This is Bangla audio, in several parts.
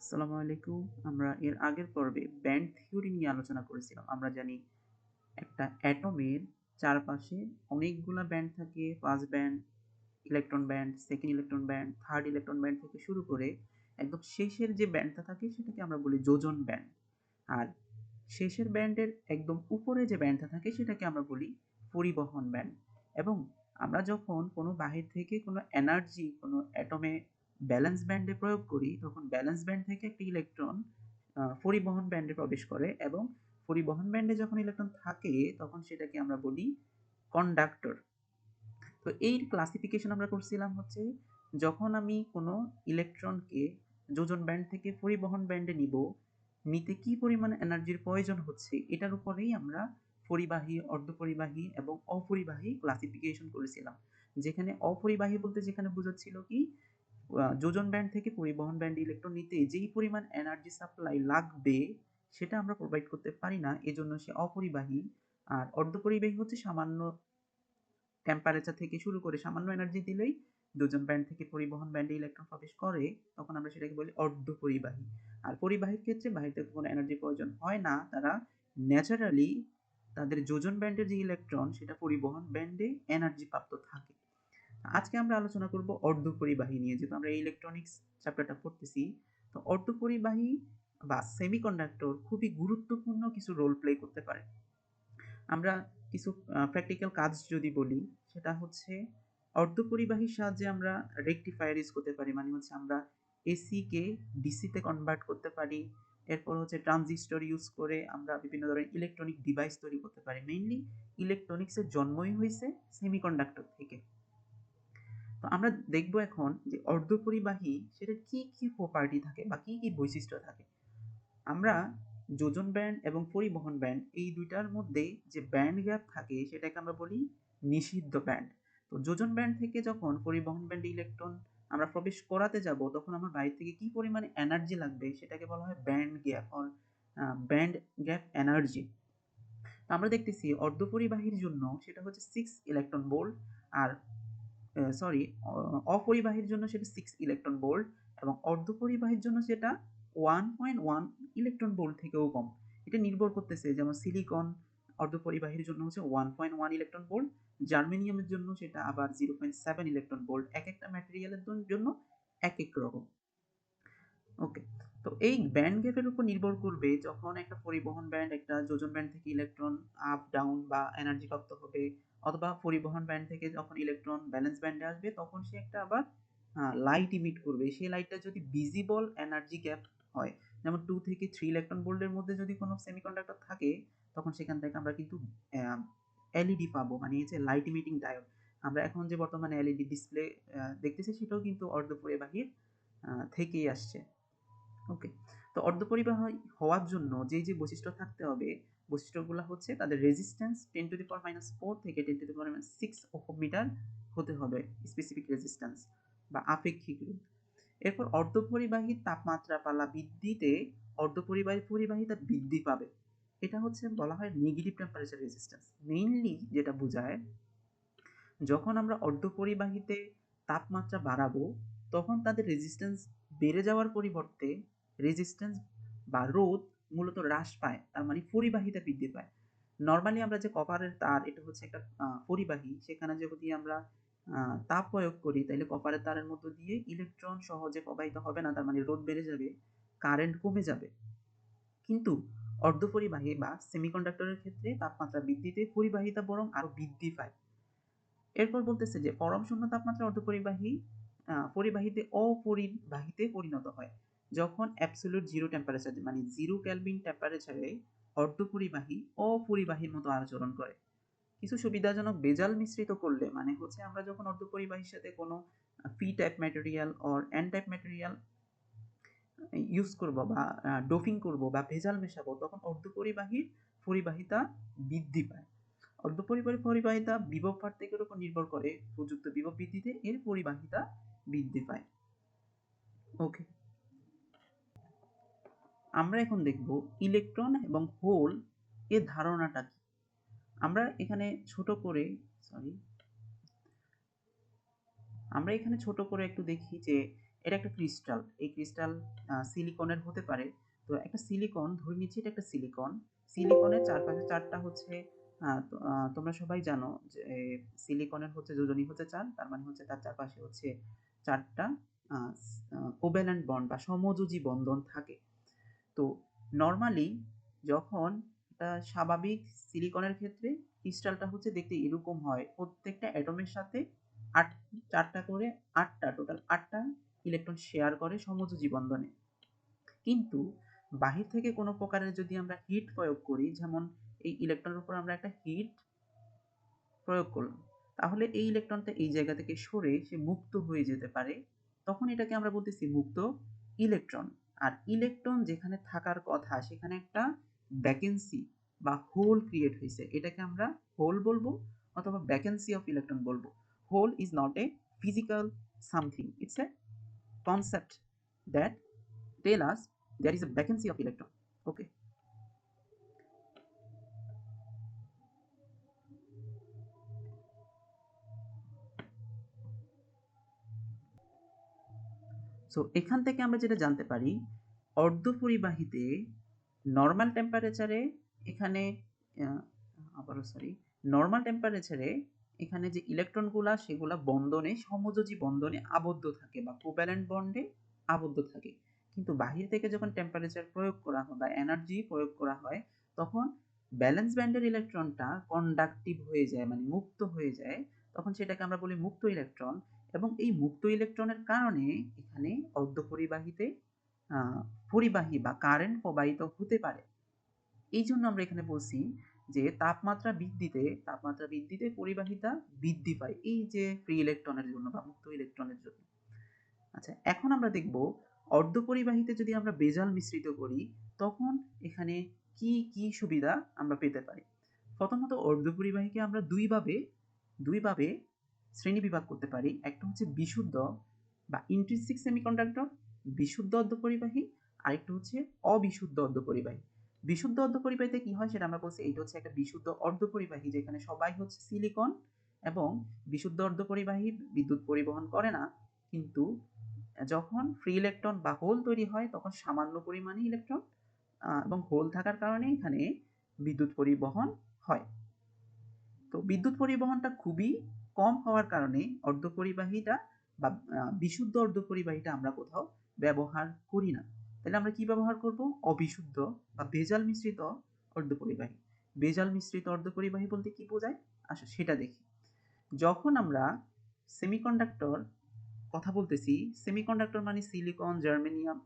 আসসালামু আলাইকুম। আমরা এর আগের পর্বে ব্যান্ড থিওরি নিয়ে আলোচনা করেছিলাম। আমরা জানি একটা অ্যাটমের চারপাশে অনেকগুলা ব্যান্ড থাকে। First band, electron band, second electron band, third electron band থেকে শুরু করে একদম শেষের যে ব্যান্ডটা থাকে সেটাকে আমরা বলি যোজন ব্যান্ড। আর শেষের ব্যান্ডের একদম উপরে যে ব্যান্ডটা থাকে সেটাকে আমরা বলি পরিবহন ব্যান্ড। এবং আমরা যখন কোনো বাহির থেকে কোনো এনার্জি কোনো অ্যাটমে ব্যালেন্স ব্যান্ডে প্রয়োগ করি তখন ব্যালেন্স ব্যান্ড থেকে একটি ইলেকট্রন পরিবহন ব্যান্ডে প্রবেশ করে এবং পরিবহন ব্যান্ডে যখন ইলেকট্রন থাকে তখন সেটাকে আমরা বলি কন্ডাক্টর। তো এই ক্লাসিফিকেশন আমরা করছিলাম হচ্ছে যখন আমি কোনো ইলেকট্রনকে যোজন ব্যান্ড থেকে পরিবহন ব্যান্ডে নিব, নিতে কি পরিমাণ এনার্জির প্রয়োজন হচ্ছে এটার উপরেই আমরা পরিবাহী, অর্ধপরিবাহী এবং অপরিবাহী ক্লাসিফিকেশন করেছিলাম। যেখানে অপরিবাহী বলতে যেখানে বোঝাচ্ছিল কি যোজন ব্যান্ড থেকে পরিবহন ব্যান্ড ইলেকট্রন নিতে যেই পরিমাণ এনার্জি সাপ্লাই লাগবে সেটা আমরা প্রোভাইড করতে পারি না, এজন্য সে অপরিবাহী। আর অর্ধপরিবাহী হচ্ছে সামান্য টেম্পারেচার থেকে শুরু করে সামান্য এনার্জি দিলেই দুজন ব্যান্ড থেকে পরিবহন ব্যান্ডে ইলেকট্রন প্রবেশ করে, তখন আমরা সেটাকে বলি অর্ধপরিবাহী। আর পরিবাহীর ক্ষেত্রে বাহির থেকে কোনো এনার্জি প্রয়োজন হয় না, তারা ন্যাচারালি তাদের যোজন ব্যান্ডের যে ইলেকট্রন সেটা পরিবহন ব্যান্ডে এনার্জি প্রাপ্ত থাকে। আজকে আমরা আলোচনা করব অর্ধপরিবাহী নিয়ে, যেহেতু আমরা ইলেকট্রনিক্স চ্যাপ্টারটা পড়তেছি। তো অর্ধপরিবাহী বা সেমিকন্ডাক্টর খুবই গুরুত্বপূর্ণ কিছু রোল প্লে করতে পারে। আমরা কিছু প্র্যাকটিক্যাল কাজ যদি বলি, সেটা হচ্ছে অর্ধপরিবাহীর সাহায্যে আমরা রেকটিফায়ার ইউজ করতে পারি, মানে হচ্ছে আমরা এসিকে ডিসিতে কনভার্ট করতে পারি। এরপর হচ্ছে ট্রানজিস্টর ইউজ করে আমরা বিভিন্ন ধরনের ইলেকট্রনিক ডিভাইস তৈরি করতে পারি। মেইনলি ইলেকট্রনিক্সের জন্মই হয়েছে সেমিকন্ডাক্টর থেকে। তো আমরা দেখব এখন যে অর্ধপরিবাহী সেটার কি কি প্রপার্টি থাকে বা কি কি বৈশিষ্ট্য থাকে। আমরা যোজন ব্যান্ড এবং পরিবহন ব্যান্ড এই দুইটার মধ্যে যে ব্যান্ড গ্যাপ থাকে সেটাকে আমরা বলি নিষিদ্ধ ব্যান্ড। তো যোজন ব্যান্ড থেকে যখন পরিবহন ব্যান্ডে ইলেকট্রন আমরা প্রবেশ করাতে যাব তখন আমার বাইরে থেকে কি পরিমাণে এনার্জি লাগবে সেটাকে বলা হয় band gap or band gap energy. আমরা দেখতেছি অর্ধপরিবাহীর জন্য সেটা হচ্ছে 6 ইলেকট্রন ভোল্ট, আর সরি অপরিবাহীর জন্য সেটা 6 ইলেকট্রন ভোল্ট, এবং অর্ধপরিবাহীর জন্য সেটা 1.1 ইলেকট্রন ভোল্ট থেকেও কম। এটা নির্ভর করতেছে, যেমন সিলিকন অর্ধপরিবাহীর জন্য হচ্ছে 1.1 ইলেকট্রন ভোল্ট, জার্মেনিয়ামের জন্য সেটা আবার 0.7 ইলেকট্রন ভোল্ট। এক একটা ম্যাটেরিয়ালের জন্য এক এক রকম। ওকে। তো এই ব্যান্ড গ্যাপের উপর নির্ভর করবে যখন একটা পরিবহন ব্যান্ড একটা যোজন ব্যান্ড থেকে ইলেকট্রন আপ ডাউন বা এনার্জি প্রাপ্ত হবে, অথবা পরিবহন ব্যান্ড থেকে যখন ইলেকট্রন ব্যালেন্স ব্যান্ডে আসবে তখন সে একটা আবার লাইট ইমিট করবে। সেই লাইটটা যদি ভিজিবল এনার্জি গ্যাপ হয়, যেমন 2 থেকে 3 ইলেকট্রন ভোল্টের মধ্যে যদি কোনো সেমিকন্ডাক্টর থাকে তখন সেখান থেকে আমরা কিন্তু এলইডি পাবো, মানে হচ্ছে লাইট ইমিটিং ডায়োড। আমরা এখন যে বর্তমানে এলইডি ডিসপ্লে দেখতেছি সেটাও কিন্তু অর্ধপরিবাহীর থেকেই আসছে। ওকে। তো অর্ধপরিবাহী হওয়ার জন্য যে বৈশিষ্ট্য থাকতে হবে, বৈশিষ্ট্যগুলো হচ্ছে তাদের রেজিস্ট্যান্স 10⁻⁴ থেকে 10⁻⁶ ওহম মিটার হতে হবে, স্পেসিফিক রেজিস্ট্যান্স বা আপেক্ষিক রোধ। এরপর অর্ধপরিবাহীর তাপমাত্রা পালা বৃদ্ধিতে পরিবাহিতা বৃদ্ধি পাবে। এটা হচ্ছে বলা হয় নেগেটিভ টেম্পারেচার রেজিস্ট্যান্স। মেইনলি যেটা বোঝায়, যখন আমরা অর্ধপরিবাহীতে তাপমাত্রা বাড়াবো তখন তাদের রেজিস্ট্যান্স বেড়ে যাওয়ার পরিবর্তে রেজিস্ট্যান্স বা রোধ মূলত হ্রাস পায়, তার মানে পরিবাহিতা বৃদ্ধি পায়। নর্মালি আমরা যে কপারের তার, এটা হচ্ছে একটা পরিবাহী, সেখানে যদি আমরা তাপ প্রয়োগ করি তাহলে কপারের তারের মধ্য দিয়ে ইলেকট্রন সহজে প্রবাহিত হবে না, তার মানে রোধ বেড়ে যাবে, কারেন্ট কমে যাবে। কিন্তু অর্ধপরিবাহী বা সেমিকন্ডাক্টরের ক্ষেত্রে তাপমাত্রা বৃদ্ধিতে পরিবাহিতা বরং আরো বৃদ্ধি পায়। এরপর বলতেছে যে পরম শূন্য তাপমাত্রা অর্ধপরিবাহী পরিবাহীতে অপরিবাহীতে পরিণত হয় যখন অ্যাবসলিউট জিরো টেম্পারেচার, মানে 0 কেলভিন টেম্পারেচারে অর্ধপরিবাহী অপরিবাহীর মতো আচরণ করে। কিছু সুবিধাজনক বেজাল মিশ্রিত করলে, মানে হচ্ছে আমরা যখন অর্ধপরিবাহীর সাথে কোনো P type material or N type material use করব বা ডোপিং করব বা ভেজাল মেশাবো তখন অর্ধপরিবাহীর পরিবাহিতা বৃদ্ধি পায়। অর্ধপরিবাহী পরিবাহিতা বিভব পার্থক্যের উপর নির্ভর করে, প্রযুক্ত বিভব বৃদ্ধিতে এর পরিবাহিতা বৃদ্ধি পায়। ওকে, আমরা এখন দেখব ইলেকট্রন এবং হোল এর ধারণাটা কি। আমরা এখানে ছোট করে আমরা এখানে ছোট করে একটু দেখি যে এটা একটা ক্রিস্টাল, এই ক্রিস্টাল সিলিকনের হতে পারে। তো একটা সিলিকন ধরে নিচ্ছি, এটা একটা সিলিকন। সিলিকনের চারপাশে চারটা হচ্ছে তোমরা সবাই জানো যে সিলিকনের হচ্ছে যোজনী হচ্ছে 4, তার মানে হচ্ছে তার চারপাশে হচ্ছে চারটা কোভ্যালেন্ট বন্ড বা সমযোজী বন্ধন থাকে। তো নর্মালি যখন একটা স্বাভাবিক সিলিকনের ক্ষেত্রে ক্রিস্টালটা হচ্ছে দেখতে এরকম হয়, প্রত্যেকটা অ্যাটমের সাথে আট চারটা করে টোটাল আটটা ইলেকট্রন শেয়ার করে সমযোজী বন্ধনে। কিন্তু বাহির থেকে কোনো প্রকারের যদি আমরা হিট প্রয়োগ করি, যেমন এই ইলেকট্রনের উপর আমরা একটা হিট প্রয়োগ করলাম, তাহলে এই ইলেকট্রনটা এই জায়গা থেকে সরে সে মুক্ত হয়ে যেতে পারে, তখন এটাকে আমরা বলতেছি মুক্ত ইলেকট্রন। আর ইলেকট্রন যেখানে থাকার কথা সেখানে একটা ভ্যাকেন্সি বা হোল ক্রিয়েট হয়েছে, এটাকে আমরা হোল বলবো অথবা ভ্যাকেন্সি অফ ইলেকট্রন বলবো। Hole is not a physical something, it's a concept that tell us there is a vacancy of electron. Okay. So এখান থেকে আমরা যেটা জানতে পারি, অর্ধপরিবাহীতে নর্মাল টেম্পারেচারে এখানে আবারও সরি নর্মাল টেম্পারেচারে এখানে যে ইলেকট্রনগুলা সেগুলা বন্ধনে সমযোজী বন্ধনে আবদ্ধ থাকে বা কোভ্যালেন্ট বন্ডে আবদ্ধ থাকে। কিন্তু বাহির থেকে যখন টেম্পারেচার প্রয়োগ করা হয় বা এনার্জি প্রয়োগ করা হয়, তখন ব্যালেন্স ব্যান্ডের ইলেকট্রনটা কন্ডাক্টিভ হয়ে যায়, মানে মুক্ত হয়ে যায়, তখন সেটাকে আমরা বলি মুক্ত ইলেকট্রন। এবং এই মুক্ত ইলেকট্রনের কারণে এখানে অর্ধপরিবাহীতে পরিবাহী বা কারেন্ট প্রবাহিত হতে পারে। এই জন্য আমরা এখানে বলছি যে তাপমাত্রা বৃদ্ধিতে পরিবাহিতা বৃদ্ধি পায়, এই যে ফ্রি ইলেকট্রনের জন্য বা মুক্ত ইলেকট্রনের জন্য। আচ্ছা, এখন আমরা দেখব অর্ধপরিবাহীতে যদি আমরা বেজাল মিশ্রিত করি তখন এখানে কি কি সুবিধা আমরা পেতে পারি। প্রথমত অর্ধপরিবাহীকে আমরা দুইভাবে শ্রেণীবিভাগ করতে পারি। একটা হচ্ছে বিশুদ্ধ বা ইন্ট্রিনসিক সেমিকন্ডাক্টর, বিশুদ্ধ অর্ধপরিবাহী, আরেকটা হচ্ছে অবিশুদ্ধ অর্ধপরিবাহী। বিশুদ্ধ অর্ধপরিবাহীতে কি হয় সেটা আমরা বলছি, এইটা হচ্ছে একটা বিশুদ্ধ অর্ধপরিবাহী যেখানে সবাই হচ্ছে সিলিকন, এবং বিশুদ্ধ অর্ধপরিবাহী বিদ্যুৎ পরিবহন করে না, কিন্তু যখন ফ্রি ইলেকট্রন বা হোল তৈরি হয় তখন সামান্য পরিমাণে ইলেকট্রন এবং হোল থাকার কারণে এখানে বিদ্যুৎ পরিবহন হয়। তো বিদ্যুৎ পরিবহনটা খুবই কম হওয়ার কারণে অর্ধপরিবাহীটা বা বিশুদ্ধ অর্ধপরিবাহীটা আমরা কোথাও ব্যবহার করি না। তাহলে আমরা কি ব্যবহার করব? অবিশুদ্ধ বা ভেজাল মিশ্রিত অর্ধপরিবাহী। ভেজাল মিশ্রিত অর্ধপরিবাহী বলতে কি বোঝায়, আচ্ছা সেটা দেখি। যখন আমরা সেমিকন্ডাক্টর কথা বলতেছি, সেমিকন্ডাক্টর মানে সিলিকন, জার্মেনিয়াম,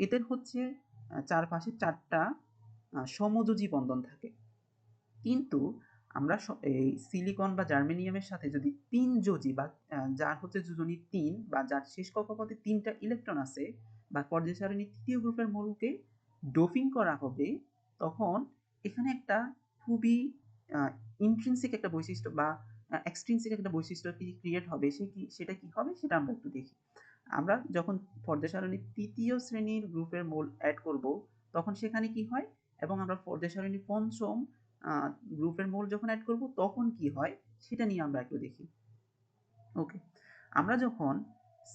এদের হচ্ছে চারপাশে চারটা সমযোজী বন্ধন থাকে। কিন্তু আমরা এই সিলিকন বা জার্মেনিয়ামের সাথে যদি তিন যোজী বা যার হচ্ছে যোজনী 3 বা যার শেষ কক্ষপথে 3টা ইলেকট্রন আছে বা পর্যায় সারণীর তৃতীয় গ্রুপের মৌলকে ডোপিং করা হবে, তখন এখানে একটা খুবই ইন্ট্রিনসিক একটা বৈশিষ্ট্য বা এক্সট্রিনসিক একটা বৈশিষ্ট্য ক্রিয়েট হবে। সেটা কি হবে সেটা আমরা একটু দেখি। আমরা যখন পর্যায় সারণীর তৃতীয় শ্রেণীর গ্রুপের মৌল অ্যাড করব তখন সেখানে কি হয়, এবং আমরা পর্যায় সারণীর পঞ্চম গ্রুপের মৌল যখন অ্যাড করব তখন কি হয় সেটা নিয়ে আমরা একটু দেখি। ওকে, আমরা যখন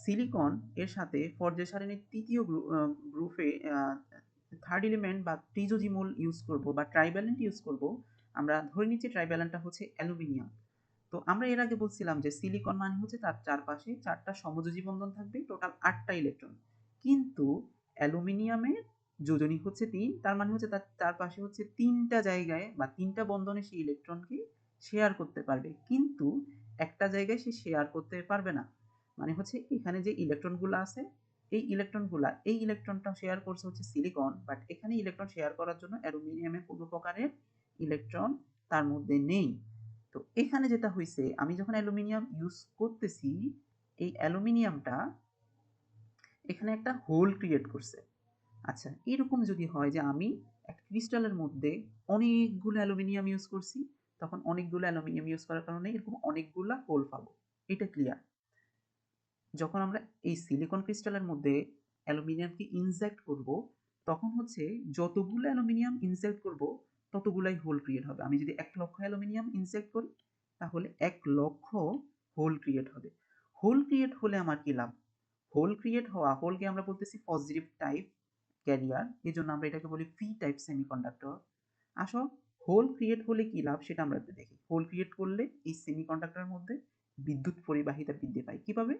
সিলিকন এর সাথে পর্যায় সারণীর তৃতীয় গ্রুপে থার্ড এলিমেন্ট বা ত্রিযোজী মৌল ইউজ করব বা ট্রাইভ্যালেন্ট ইউজ করব, আমরা ধরে নিচ্ছি ট্রাইভ্যালেন্টটা হচ্ছে অ্যালুমিনিয়াম। তো আমরা এর আগে বলছিলাম যে সিলিকন মানে হচ্ছে তার চারপাশে চারটা সমযোজী বন্ধন থাকবে, টোটাল 8টা ইলেকট্রন। কিন্তু অ্যালুমিনিয়ামের যোজনী হচ্ছে 3, তার মানে হচ্ছে তার চারপাশে হচ্ছে 3টা জায়গায় বা 3টা বন্ধনে সেই ইলেকট্রনকে শেয়ার করতে পারবে, কিন্তু একটা জায়গায় সে শেয়ার করতে পারবে না। মানে হচ্ছে এখানে যে ইলেকট্রনগুলো আছে এই ইলেকট্রনটা শেয়ার করছে হচ্ছে সিলিকন, বাট এখানে ইলেকট্রন শেয়ার করার জন্য অ্যালুমিনিয়ামের কোনো প্রকারের ইলেকট্রন তার মধ্যে নেই। তো এখানে যেটা হয়েছে, আমি যখন অ্যালুমিনিয়াম ইউজ করতেছি, এই অ্যালুমিনিয়ামটা এখানে একটা হোল ক্রিয়েট করছে। আচ্ছা, এরকম যদি হয় যে আমি একটা ক্রিস্টালের মধ্যে অনেকগুলো অ্যালুমিনিয়াম ইউজ করছি, তখন অনেকগুলো অ্যালুমিনিয়াম ইউজ করার কারণে এরকম অনেকগুলা হোল পাবো, এটা ক্লিয়ার। যখন আমরা এই সিলিকন ক্রিস্টালের মধ্যে অ্যালুমিনিয়ামকে ইনজেক্ট করব, তখন হচ্ছে যতগুলো অ্যালুমিনিয়াম ইনজেক্ট করব ততগুলাই হোল ক্রিয়েট হবে। আমি যদি 1,00,000 অ্যালুমিনিয়াম ইনজেক্ট করি তাহলে 1,00,000 হোল ক্রিয়েট হবে। হোল ক্রিয়েট হলে আমার কি লাভ? হোল ক্রিয়েট হওয়া, হোলকে আমরা বলতেছি পজিটিভ টাইপ ক্যারিয়ার, এই জন্য আমরা এটাকে বলি পি টাইপ সেমিকন্ডাক্টর। আসো, হোল ক্রিয়েট হলে কি লাভ সেটা আমরা একটু দেখি। হোল ক্রিয়েট করলে এই সেমিকন্ডাক্টরের মধ্যে বিদ্যুৎ পরিবাহিতা বৃদ্ধি পায়। কিভাবে?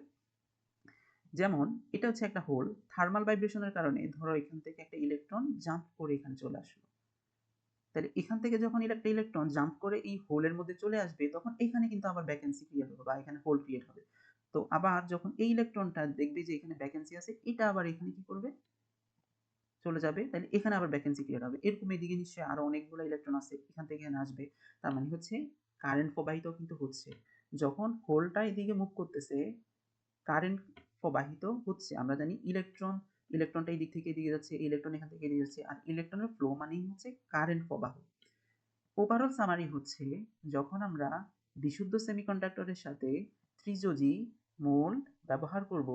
যেমন এটা হচ্ছে একটা হোল, থার্মাল ভাইব্রেশনের কারণে ধরো এখান থেকে একটা ইলেকট্রন জাম্প করে এখানে চলে আসলো। তাহলে এখান থেকে যখন একটা ইলেকট্রন জাম্প করে এই হোলের মধ্যে চলে আসবে, তখন এখানে কিন্তু আবার ভ্যাকেন্সি ক্রিয়েট হবে বা এখানে হোল ক্রিয়েট হবে। তো আবার যখন এই ইলেকট্রনটা দেখবে যে এখানে ভ্যাকেন্সি আছে, এটা আবার এখানে কি করবে? চলে যাবে। তাহলে এখানে আবার ভ্যাকেন্সি ক্রিয়েট হবে। এরকম এদিকে নিশ্চয়ই আরো অনেকগুলো ইলেকট্রন আছে, এখান থেকে এখানে আসবে। তার মানে হচ্ছে কারেন্ট প্রবাহিত কিন্তু হচ্ছে। যখন হোলটা এদিকে মুভ করতেছে, কারেন্ট প্রবাহিত হচ্ছে। আমরা জানি ইলেকট্রনটা এই দিক থেকে এদিকে যাচ্ছে, ইলেকট্রন এখান থেকে এদিকে যাচ্ছে। আর ইলেকট্রনের ফ্লো মানেই হচ্ছে কারেন্ট প্রবাহ। ওভারঅল সামারি হচ্ছে, যখন আমরা বিশুদ্ধ সেমিকন্ডাক্টরের সাথে ত্রিযোজী মোল্ড ব্যবহার করব,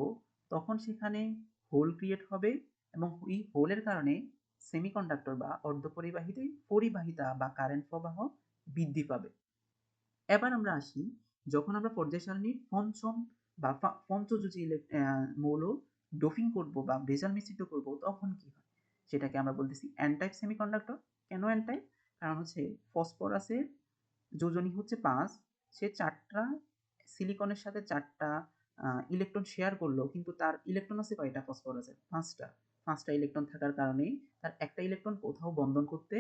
তখন সেখানে হোল ক্রিয়েট হবে এবং এই হোলের কারণে সেমিকন্ডাক্টর বা অর্ধপরিবাহীতে পরিবাহিতা বা কারেন্ট প্রবাহ বৃদ্ধি পাবে। এবার আমরা আসি, যখন আমরা পর্যায় সারণীর পঞ্চম বা পঞ্চযোজী মৌল ডোপিং করব বা ভেজাল মিশ্রিত করব, তখন কি হয়? সেটাকে আমরা বলতেছি এন টাইপ সেমিকন্ডাক্টর। কেন এন টাইপ? কারণ হচ্ছে ফসফরাসের যোজনী হচ্ছে 5, সে 4টা সিলিকনের সাথে 4টা ইলেকট্রন শেয়ার করলো, কিন্তু তার ইলেকট্রন আছে কয়টা? ফসফরাসের 5টা ইলেকট্রন থাকার কারণে তার একটা ইলেকট্রন কোথাও বন্ধন করতে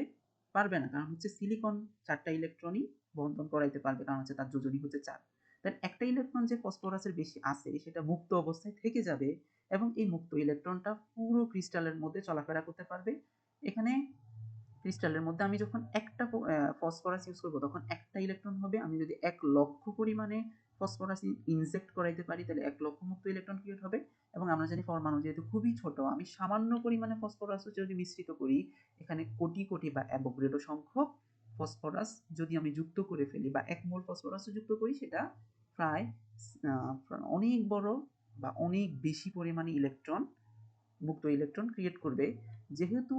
পারবে না, কারণ হচ্ছে সিলিকন 4টা ইলেকট্রনই বন্ধন করাইতে পারবে, কারণ হচ্ছে তার যোজনী হচ্ছে 4। তার একটা ইলেকট্রন যে ফসফরাসের বেশি আছে সেটা মুক্ত অবস্থায় থেকে যাবে এবং এই মুক্ত ইলেকট্রনটা পুরো ক্রিস্টালের মধ্যে চলাফেরা করতে পারবে। এখানে ক্রিস্টালের মধ্যে আমি যখন একটা ফসফরাস ইউজ করবো, তখন একটা ইলেকট্রন হবে। আমি যদি 1,00,000 পরিমাণে ফসফরাস ইনজেক্ট করাইতে পারি, তাহলে 1,00,000 মুক্ত ইলেকট্রন ক্রিয়েট হবে। এবং আমরা জানি পরমাণু যেহেতু খুবই ছোট, আমি সামান্য পরিমাণে ফসফরাস যদি মিশ্রিত করি, এখানে কোটি কোটি বা অ্যাভোগাড্রো সংখ্যক ফসফরাস যদি আমি যুক্ত করে ফেলি বা 1 মোল ফসফরাসও যুক্ত করি, সেটা প্রায় অনেক বড় বা অনেক বেশি পরিমাণে মুক্ত ইলেকট্রন ক্রিয়েট করবে। যেহেতু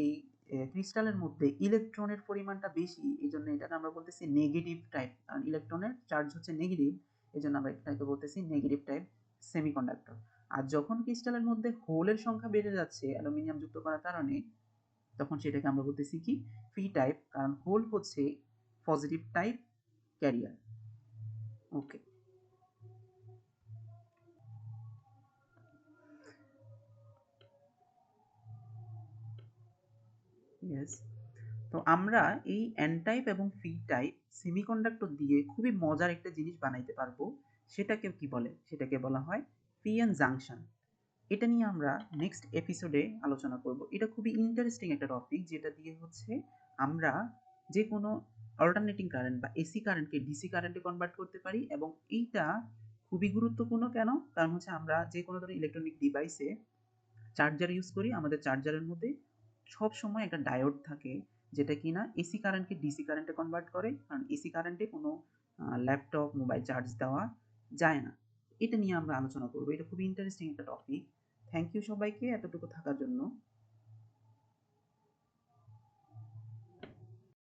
এই ক্রিস্টালের মধ্যে ইলেকট্রনের পরিমাণটা বেশি, এই জন্য এটাকে আমরা বলতেছি নেগেটিভ টাইপ, কারণ ইলেকট্রনের চার্জ হচ্ছে নেগেটিভ, এই জন্য আমরা এটাকে বলতেছি নেগেটিভ টাইপ সেমিকন্ডাক্টর। আর যখন ক্রিস্টালের মধ্যে হোলের সংখ্যা বেড়ে যাচ্ছে অ্যালুমিনিয়াম যুক্ত করার কারণে, তখন সেটাকে আমরা বলতেছি কি? পি টাইপ, কারণ হোল হচ্ছে পজিটিভ টাইপ ক্যারিয়ার। ওকে, ইয়েস। তো আমরা এই এন টাইপ এবং পি টাইপ সেমিকন্ডাক্টর দিয়ে খুবই মজার একটা জিনিস বানাইতে পারবো। সেটাকে কি বলে? সেটাকে বলা হয় পিএন জাংশন। এটা নিয়ে আমরা নেক্সট এপিসোডে আলোচনা করব। এটা খুবই ইন্টারেস্টিং একটা টপিক, যেটা দিয়ে হচ্ছে আমরা যে কোনো অল্টারনেটিং কারেন্ট বা এসি কারেন্টকে ডিসি কারেন্টে কনভার্ট করতে পারি। এবং এইটা খুবই গুরুত্বপূর্ণ। কেন? কারণ হচ্ছে আমরা যে কোনো ধরনের ইলেকট্রনিক ডিভাইসে চার্জার ইউজ করি, আমাদের চার্জারের মধ্যে সব সময় একটা ডায়োড থাকে, যেটা কিনা এসি কারেন্টকে ডিসি কারেন্টে কনভার্ট করে, কারণ এসি কারেন্টে কোনো ল্যাপটপ মোবাইল চার্জ দেওয়া যায় না। এটা নিয়ে আমরা আলোচনা করবো। এটা খুবই ইন্টারেস্টিং একটা টপিক। থ্যাংক ইউ সবাইকে এতটুকু থাকার জন্য।